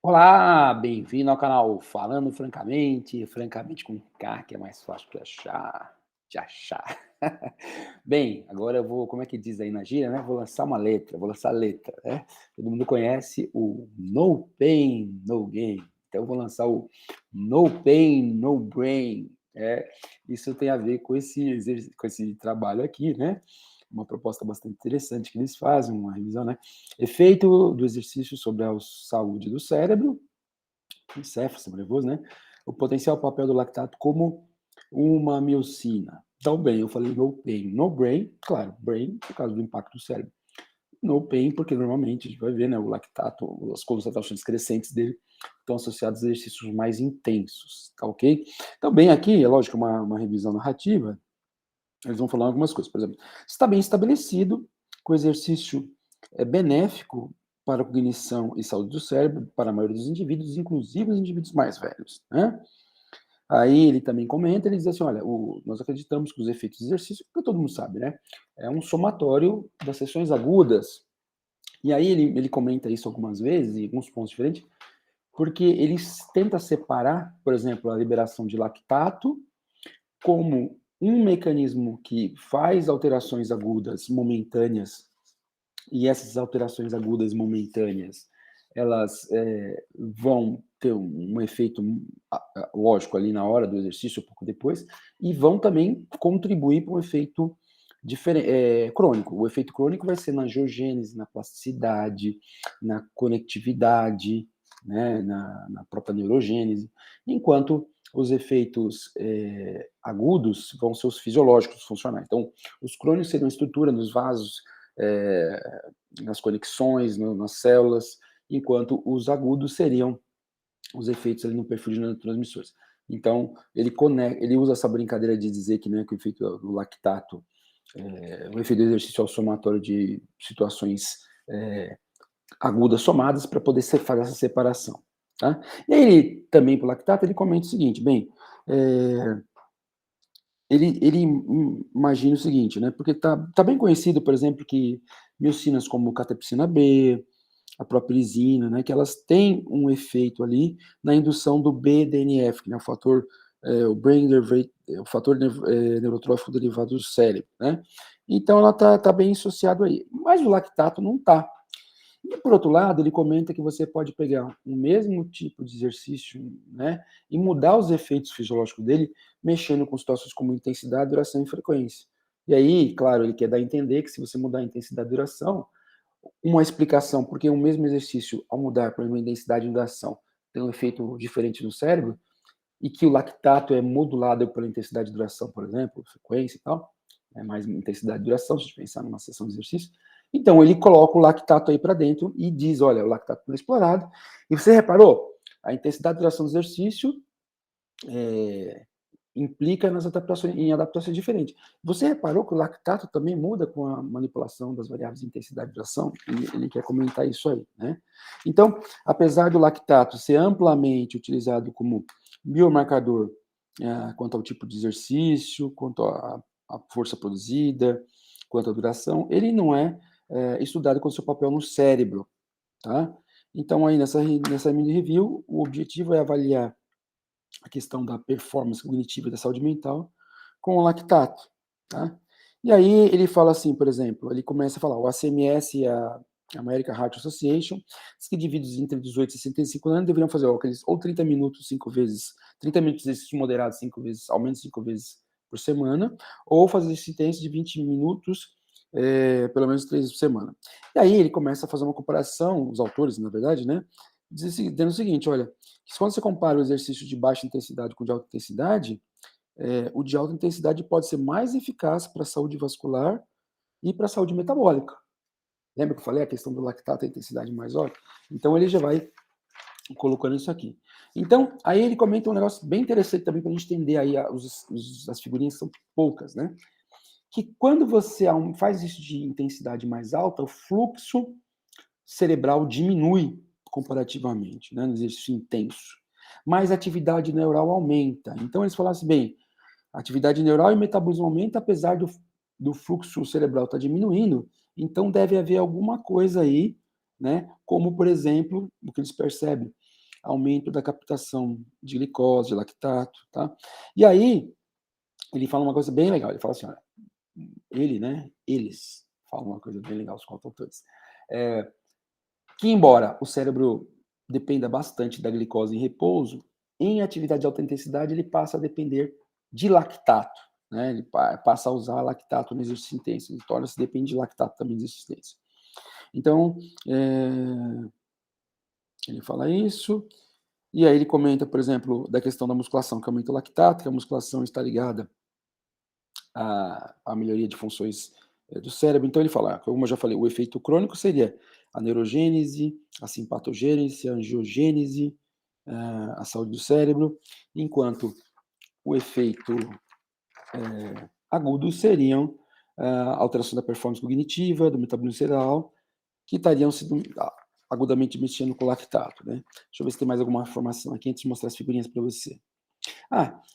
Olá, bem-vindo ao canal Falando Francamente, francamente com K, que é mais fácil de achar. Bem, agora eu vou, como é que diz aí na gíria, né? Vou lançar uma letra, vou lançar letra, né? Todo mundo conhece o No Pain, No Gain. Então eu vou lançar o No Pain, No Brain. Isso tem a ver com com esse trabalho aqui, né? Uma proposta bastante interessante que eles fazem, uma revisão, né? Efeito do exercício sobre a saúde do cérebro, encéfalo, nervoso, né? O potencial papel do lactato como uma miocina. Então, bem, eu falei no pain, no brain, claro, brain por causa do impacto do cérebro. No pain, porque normalmente a gente vai ver, né, o lactato, as concentrações crescentes dele estão associadas a exercícios mais intensos, tá ok? Então, bem, aqui, é lógico, uma revisão narrativa, eles vão falar algumas coisas, por exemplo, está bem estabelecido que o exercício é benéfico para a cognição e saúde do cérebro, para a maioria dos indivíduos, inclusive os indivíduos mais velhos, né? Aí ele também comenta, ele diz assim, olha, nós acreditamos que os efeitos do exercício, que todo mundo sabe, né? É um somatório das sessões agudas. E aí ele comenta isso algumas vezes, em alguns pontos diferentes, porque ele tenta separar, por exemplo, a liberação de lactato como um mecanismo que faz alterações agudas momentâneas, e essas alterações agudas momentâneas, elas vão ter um efeito, lógico, ali na hora do exercício, um pouco depois, e vão também contribuir para um efeito crônico. O efeito crônico vai ser na angiogênese, na plasticidade, na conectividade, né, na própria neurogênese, enquanto os efeitos agudos vão ser os fisiológicos, funcionais. Então, os crônicos seriam a estrutura nos vasos, nas conexões, nas células, enquanto os agudos seriam os efeitos ali no perfil de neurotransmissores. Então, ele usa essa brincadeira de dizer que, né, que o efeito do lactato, o efeito do exercício é o somatório de situações agudas somadas para poder fazer essa separação. Tá? E aí, ele, também para o lactato, ele comenta o seguinte, bem, ele imagina o seguinte, né, porque tá bem conhecido, por exemplo, que miocinas como catepsina B, a própria lisina, né, que elas têm um efeito ali na indução do BDNF, que é o fator, o fator neurotrófico derivado do cérebro, né. Então ela tá bem associado aí, mas o lactato não tá. E por outro lado, ele comenta que você pode pegar o mesmo tipo de exercício, né, e mudar os efeitos fisiológicos dele, mexendo com situações como intensidade, duração e frequência. E aí, claro, ele quer dar a entender que se você mudar a intensidade e duração, uma explicação porque o mesmo exercício, ao mudar para uma intensidade e duração, tem um efeito diferente no cérebro, e que o lactato é modulado pela intensidade e duração, por exemplo, frequência e tal, é mais intensidade e duração, se a gente pensar numa sessão de exercício. Então, ele coloca o lactato aí para dentro e diz, olha, o lactato não é explorado. E você reparou? A intensidade e duração do exercício implica em adaptações diferentes. Você reparou que o lactato também muda com a manipulação das variáveis de intensidade e duração? Ele quer comentar isso aí, né? Então, apesar do lactato ser amplamente utilizado como biomarcador quanto ao tipo de exercício, quanto à força produzida, quanto à duração, ele não é estudado com seu papel no cérebro, tá? Então, aí nessa mini review, o objetivo é avaliar a questão da performance cognitiva e da saúde mental com o lactato, tá? E aí ele fala assim, por exemplo, ele começa a falar, o ACMS e a American Heart Association diz que indivíduos entre 18 e 65 anos deveriam fazer ou 30 minutos 30 minutos de exercício moderado 5 vezes, ao menos 5 vezes por semana, ou fazer exercício intenso de 20 minutos, pelo menos 3 vezes por semana. E aí ele começa a fazer uma comparação, os autores, na verdade, né, dizendo o seguinte, olha, quando você compara o exercício de baixa intensidade com o de alta intensidade, o de alta intensidade pode ser mais eficaz para a saúde vascular e para a saúde metabólica. Lembra que eu falei a questão do lactato, a intensidade mais alta? Então ele já vai colocando isso aqui. Então, aí ele comenta um negócio bem interessante também para a gente entender aí as figurinhas são poucas, né? Que quando você faz isso de intensidade mais alta, o fluxo cerebral diminui comparativamente, né, no exercício intenso, mas a atividade neural aumenta. Então eles falaram assim, bem, a atividade neural e o metabolismo aumenta apesar do fluxo cerebral estar diminuindo, então deve haver alguma coisa aí, né, como por exemplo, o que eles percebem, aumento da captação de glicose, de lactato, tá? E aí, ele fala uma coisa bem legal, ele fala assim, olha, eles falam uma coisa bem legal, os autores, que embora o cérebro dependa bastante da glicose em repouso, em atividade de alta intensidade ele passa a depender de lactato, né? Ele passa a usar lactato no exercício intenso, ele torna-se depende de lactato também no exercício intenso. Então, ele fala isso, e aí ele comenta, por exemplo, da questão da musculação, que aumenta o lactato, que a musculação está ligada à melhoria de funções do cérebro. Então ele fala, como eu já falei, o efeito crônico seria a neurogênese, a simpatogênese, a angiogênese, a saúde do cérebro, enquanto o efeito agudo seriam a alteração da performance cognitiva, do metabolismo cerebral, que estariam sendo agudamente mexendo com o lactato, né? Deixa eu ver se tem mais alguma informação aqui antes de mostrar as figurinhas para você.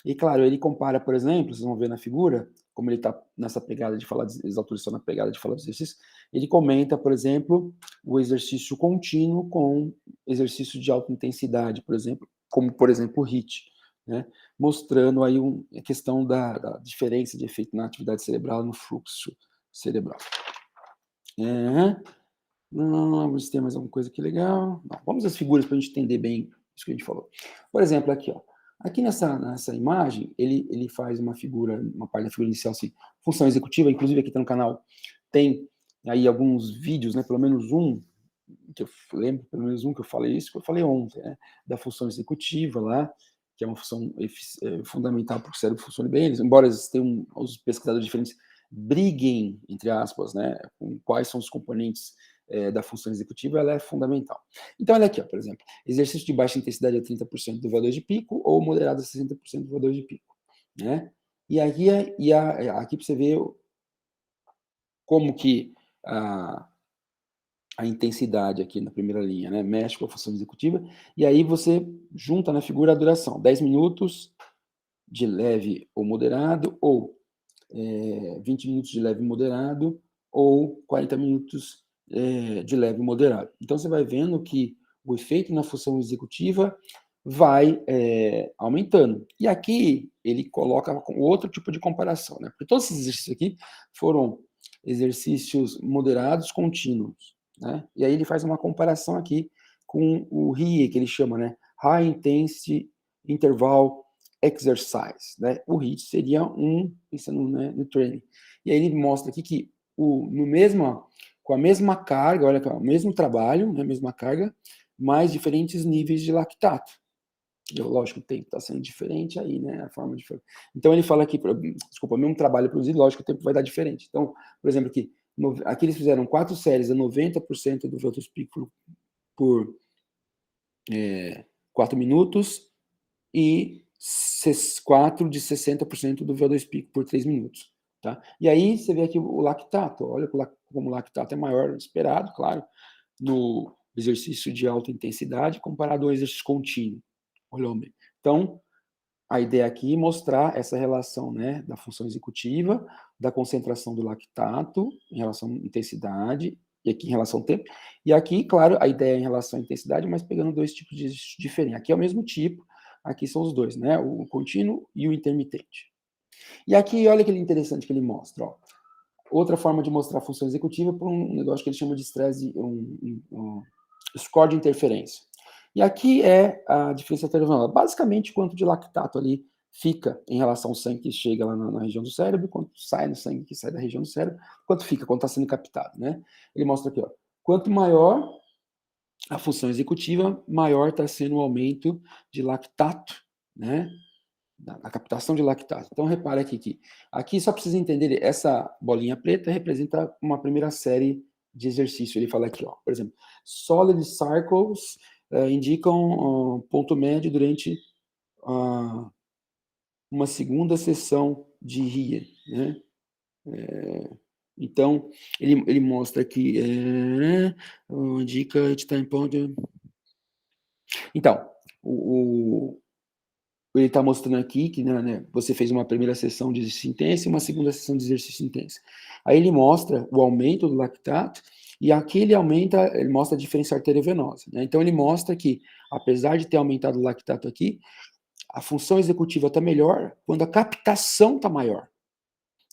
E claro, ele compara, por exemplo, vocês vão ver na figura, como ele está nessa pegada de falar, os autores estão na pegada de falar do exercício, ele comenta, por exemplo, o exercício contínuo com exercício de alta intensidade, por exemplo, como, por exemplo, o HIIT, né? Mostrando aí a questão da diferença de efeito na atividade cerebral, no fluxo cerebral. Vamos ver se tem mais alguma coisa aqui legal. Não, vamos às figuras para a gente entender bem isso que a gente falou. Por exemplo, aqui, ó. Aqui nessa imagem, ele faz uma figura, uma parte da figura inicial, assim, função executiva, inclusive aqui tá no canal, tem aí alguns vídeos, né, pelo menos um, que eu lembro, pelo menos um que eu falei isso, que eu falei ontem, né, da função executiva lá, que é uma função fundamental para que o cérebro funcione bem, embora os pesquisadores diferentes briguem, entre aspas, né, com quais são os componentes da função executiva, ela é fundamental. Então, olha aqui, ó, por exemplo, exercício de baixa intensidade a 30% do VO2 de pico ou moderado a 60% do VO2 de pico, né? E aqui, aqui para você ver como que a intensidade aqui na primeira linha, né, mexe com a função executiva, e aí você junta na figura a duração, 10 minutos de leve ou moderado, ou 20 minutos de leve e moderado, ou 40 minutos de leve e moderado. Então, você vai vendo que o efeito na função executiva vai aumentando. E aqui, ele coloca outro tipo de comparação, né? Porque todos esses exercícios aqui foram exercícios moderados contínuos, né? E aí ele faz uma comparação aqui com o RIE, que ele chama, né? High Intensity Interval Exercise, né? O HIIT seria pensando, né, no training. E aí ele mostra aqui que com a mesma carga, olha, o mesmo trabalho, né, a mesma carga, mais diferentes níveis de lactato. Lógico, o tempo está sendo diferente aí, né? A forma diferente. Então ele fala aqui, desculpa, o mesmo trabalho produzido, lógico, o tempo vai dar diferente. Então, por exemplo, aqui eles fizeram 4 séries a 90% do VO2 pico por 4 minutos e 4 de 60% do VO2 pico por 3 minutos. Tá? E aí você vê aqui o lactato, olha como o lactato é maior do esperado, claro, no exercício de alta intensidade comparado ao exercício contínuo. Olhou bem. Então, a ideia aqui é mostrar essa relação, né, da função executiva, da concentração do lactato em relação à intensidade, e aqui em relação ao tempo. E aqui, claro, a ideia é em relação à intensidade, mas pegando dois tipos de exercícios diferentes. Aqui é o mesmo tipo, aqui são os dois, né, o contínuo e o intermitente. E aqui, olha que interessante que ele mostra, ó. Outra forma de mostrar a função executiva por um negócio que ele chama de estresse, um score de interferência. E aqui é a diferença intervalar. Basicamente, quanto de lactato ali fica em relação ao sangue que chega lá na região do cérebro, quanto sai no sangue que sai da região do cérebro, quanto fica, quanto está sendo captado, né? Ele mostra aqui, ó, quanto maior a função executiva, maior está sendo o aumento de lactato, né? A captação de lactato. Então, repare aqui que aqui só precisa entender, essa bolinha preta representa uma primeira série de exercício. Ele fala aqui, ó, por exemplo, solid circles indicam ponto médio durante uma segunda sessão de RIA, né? Então, ele mostra aqui, indica time point. Então, ele está mostrando aqui que né, você fez uma primeira sessão de exercício intenso e uma segunda sessão de exercício intenso. Aí ele mostra o aumento do lactato, e aqui ele mostra a diferença arteriovenosa. Né? Então ele mostra que apesar de ter aumentado o lactato aqui, a função executiva está melhor quando a captação está maior.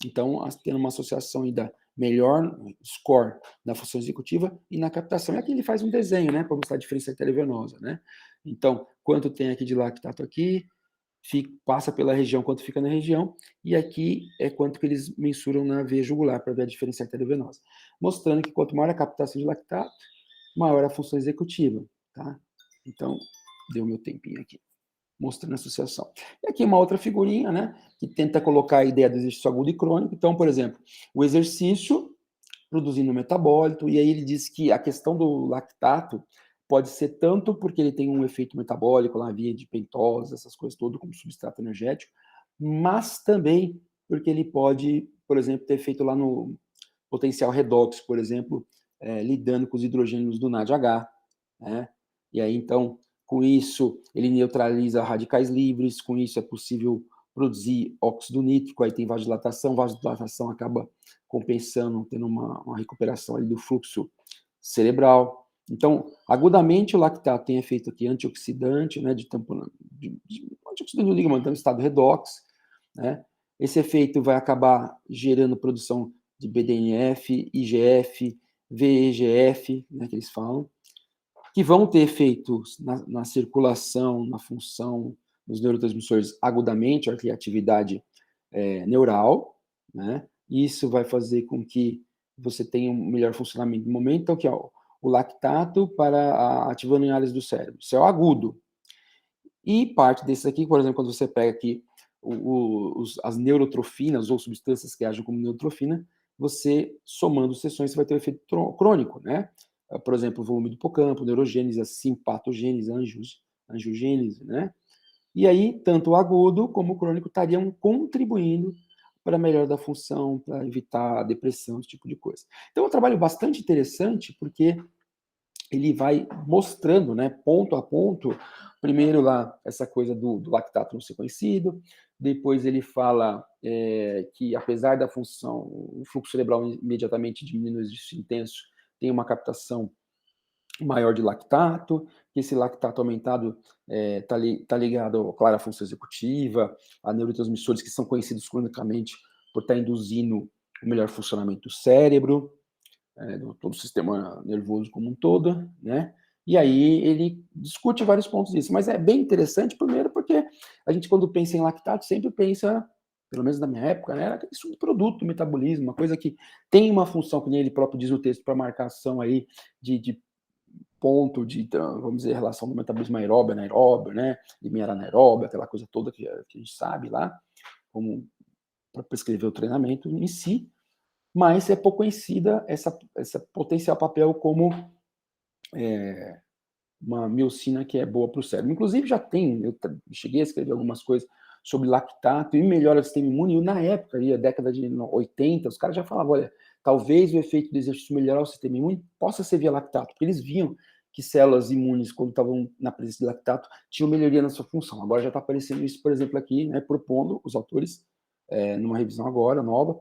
Então, tendo uma associação aí da melhor score na função executiva e na captação. E aqui ele faz um desenho, né, para mostrar a diferença arteriovenosa, né? Então, quanto tem aqui de lactato aqui, passa pela região, quanto fica na região, e aqui é quanto que eles mensuram na veia jugular para ver a diferença arteriovenosa. Mostrando que quanto maior a captação de lactato, maior a função executiva, tá? Então, deu meu tempinho aqui mostrando a associação. E aqui uma outra figurinha, né, que tenta colocar a ideia do exercício agudo e crônico. Então, por exemplo, o exercício produzindo metabólito, e aí ele diz que a questão do lactato pode ser tanto porque ele tem um efeito metabólico lá via de pentose, essas coisas todas, como substrato energético, mas também porque ele pode, por exemplo, ter efeito lá no potencial redox, por exemplo, lidando com os hidrogênios do NADH, né? E aí, então, com isso, ele neutraliza radicais livres, com isso é possível produzir óxido nítrico, aí tem vasodilatação acaba compensando, tendo uma recuperação ali do fluxo cerebral. Então, agudamente, o lactato tem efeito aqui antioxidante, né, antioxidante do ligamento, então, estado redox, né? Esse efeito vai acabar gerando produção de BDNF, IGF, VEGF, né, que eles falam, que vão ter efeitos na circulação, na função dos neurotransmissores agudamente, a atividade neural, né? Isso vai fazer com que você tenha um melhor funcionamento no momento. Então, aqui, ó, o lactato para ativando em áreas do cérebro. Isso é o agudo. E parte desses aqui, por exemplo, quando você pega aqui as neurotrofinas ou substâncias que agem como neurotrofina, você, somando sessões, você vai ter um efeito crônico, né? Por exemplo, o volume do hipocampo, neurogênese, a simpatogênese, angiogênese, né? E aí, tanto o agudo como o crônico estariam contribuindo para a melhora da função, para evitar a depressão, esse tipo de coisa. Então, é um trabalho bastante interessante, porque ele vai mostrando, né, ponto a ponto, primeiro lá, essa coisa do lactato não ser conhecido, depois ele fala que, apesar da função, o fluxo cerebral imediatamente diminui no exercício intenso, tem uma captação maior de lactato, que esse lactato aumentado tá ligado, claro, à função executiva, a neurotransmissores que são conhecidos cronicamente por estar induzindo o melhor funcionamento do cérebro, do todo o sistema nervoso como um todo, né? E aí ele discute vários pontos disso, mas é bem interessante, primeiro porque a gente, quando pensa em lactato, sempre pensa, pelo menos na minha época, né, era aquele subproduto do metabolismo, uma coisa que tem uma função, que nem ele próprio diz no texto, para marcação aí de ponto de, vamos dizer, relação do metabolismo aeróbio, anaeróbio, né, limiar anaeróbio, aquela coisa toda que a gente sabe lá, como para prescrever o treinamento em si, mas é pouco conhecida essa potencial papel como uma miocina que é boa para o cérebro. Inclusive já tem, eu cheguei a escrever algumas coisas sobre lactato e melhora o sistema imune, e na época, aí, a década de 80, os caras já falavam, olha, talvez o efeito do exercício melhorar o sistema imune possa ser via lactato, porque eles viam que células imunes, quando estavam na presença de lactato, tinham melhoria na sua função. Agora já está aparecendo isso, por exemplo, aqui, né, propondo os autores, numa revisão agora, nova,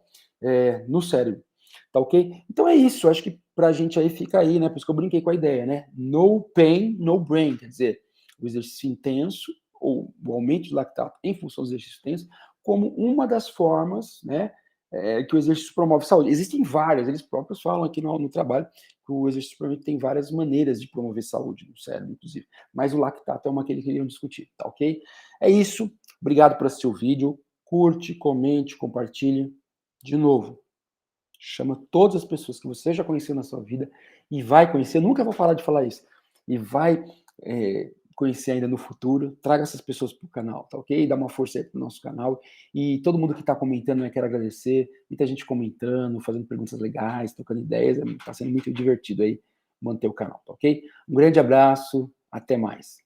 no cérebro. Tá ok? Então é isso, acho que pra gente aí fica aí, né? Por isso que eu brinquei com a ideia, né? No pain, no brain, quer dizer, o exercício intenso, ou o aumento de lactato em função do exercício intenso, como uma das formas, né, que o exercício promove saúde. Existem várias, eles próprios falam aqui no trabalho que o exercício provavelmente tem várias maneiras de promover saúde no cérebro, inclusive. Mas o lactato é uma que eles queriam discutir, tá ok? É isso. Obrigado por assistir o vídeo. Curte, comente, compartilhe. De novo, chama todas as pessoas que você já conheceu na sua vida e vai conhecer, nunca vou parar de falar isso, e vai conhecer ainda no futuro. Traga essas pessoas para o canal, tá ok? Dá uma força aí pro nosso canal. E todo mundo que está comentando, eu quero agradecer. Muita gente comentando, fazendo perguntas legais, trocando ideias. Está sendo muito divertido aí manter o canal, tá ok? Um grande abraço, até mais.